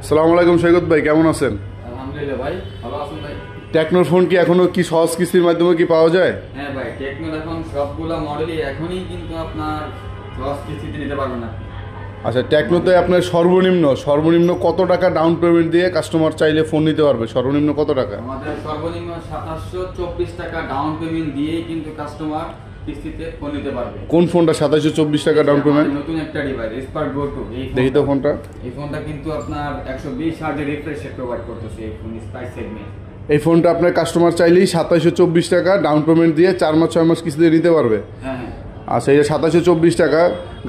আসসালামু আলাইকুম সৈকত ভাই, কেমন আছেন? আলহামদুলিল্লাহ ভাই, ভালো আছেন ভাই? টেকনোর ফোন কি এখনো কি সহজ কিস্তির মাধ্যমে কি পাওয়া যায়? হ্যাঁ ভাই, টেকনোর এখন সবগুলা মডেলই এখনই কিন্তু আপনার সহজ কিস্তিতে নিতে পারবেন না। আচ্ছা, টেকনোতে আপনার সর্বনিম্ন কত টাকা ডাউন পেমেন্ট দিয়ে কাস্টমার চাইলে ফোন নিতে পারবে? সর্বনিম্ন কত টাকা? আমাদের সর্বনিম্ন 2724 টাকা ডাউন পেমেন্ট দিয়েই কিন্তু কাস্টমার কিস্তিতে ফোন নিতে পারবে। কোন ফোনটা 2724 টাকা ডাউন পেমেন্ট? নতুন একটা ডিভাইস স্পার্ক গো 2। দেখি তো ফোনটা। এই ফোনটা কিন্তু আপনার 120 হার্জ রিফ্রেশ রেট প্রোভাইড করতেছে এই ফোন স্পাইস সেগমেন্ট। এই ফোনটা আপনার কাস্টমার চাইলেই 2724 টাকা ডাউন পেমেন্ট দিয়ে 4 মাস 6 মাস কিস্তিতে নিতে পারবে। হ্যাঁ হ্যাঁ। আচ্ছা, এই 2724 টাকা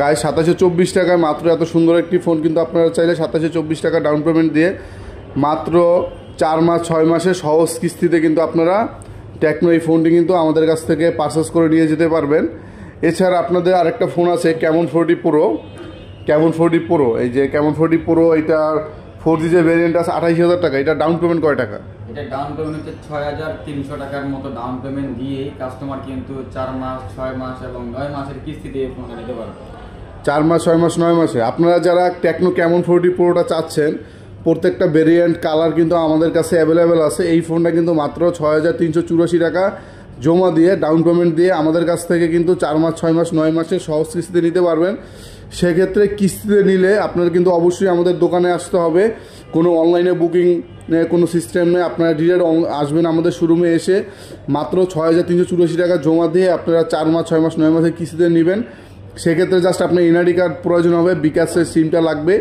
গায়ে 2724 টাকায় মাত্র এত সুন্দর একটি ফোন কিন্তু আপনারা চাইলে 2724 টাকা ডাউন পেমেন্ট দিয়ে মাত্র 4 মাস 6 মাসে সহজ কিস্তিতে কিন্তু আপনারা টেকনো এই ফোনটি কিন্তু আমাদের কাছ থেকে পারচেস করে নিয়ে যেতে পারবেন। এছাড়া আপনাদের আরেকটা ফোন আছে ক্যামন 40 প্রো। এই যে ক্যামন 40 প্রো, এটার 4G যে ভেরিয়েন্ট আছে 28,000 টাকা। এটা ডাউন পেমেন্ট কয় টাকা? এটা ডাউন পেমেন্ট হচ্ছে 6300 টাকার মতো ডাউন পেমেন্ট দিয়ে কাস্টমার কিন্তু 4 মাস 6 মাস এবং 9 মাসের কিস্তি দিয়ে ফোনটা নিতে পারবে। 4 মাস 6 মাস 9 মাসে আপনারা যারা টেকনো ক্যামন 40 প্রোটা চাচ্ছেন, প্রত্যেকটা ভেরিয়েন্ট কালার কিন্তু আমাদের কাছে অ্যাভেলেবেল আছে। এই ফোনটা কিন্তু মাত্র 6384 টাকা জমা দিয়ে ডাউন পেমেন্ট দিয়ে আমাদের কাছ থেকে কিন্তু 4 মাস 6 মাস 9 মাসে সহজ কিস্তিতে নিতে পারবেন। সেক্ষেত্রে কিস্তিতে নিলে আপনার কিন্তু অবশ্যই আমাদের দোকানে আসতে হবে। কোনো অনলাইনে বুকিং কোনো সিস্টেম নেই, আপনারা ডিরেক্ট আসবেন আমাদের শোরুমে এসে মাত্র 6384 টাকা জমা দিয়ে আপনারা 4 মাস 6 মাস 9 মাসের কিস্তিতে নেবেন। সেক্ষেত্রে জাস্ট আপনার এনআইডি কার্ড প্রয়োজন হবে, বিকাশের সিমটা লাগবে।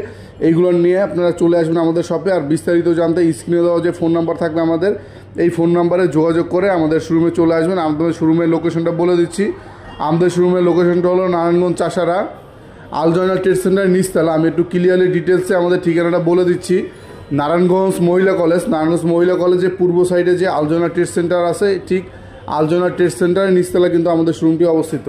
এইগুলো নিয়ে আপনারা চলে আসবেন আমাদের শপে। আর বিস্তারিত জানতে স্ক্রিনে দেওয়া যে ফোন নাম্বার থাকবে আমাদের, এই ফোন নাম্বারে যোগাযোগ করে আমাদের শোরুমে চলে আসবেন। আমাদের শোরুমের লোকেশনটা বলে দিচ্ছি। আমাদের শোরুমের লোকেশনটা হলো নারায়ণগঞ্জ চাষারা আলজয়না ট্রেড সেন্টার নিচতলা। আমি একটু ক্লিয়ারলি ডিটেলসে আমাদের ঠিকানাটা বলে দিচ্ছি। নারায়ণগঞ্জ মহিলা কলেজের পূর্ব সাইডে যে আলজয়না ট্রেড সেন্টার আছে, ঠিক আলজয়না ট্রেড সেন্টারের নিচতলা কিন্তু আমাদের শোরুমটি অবস্থিত।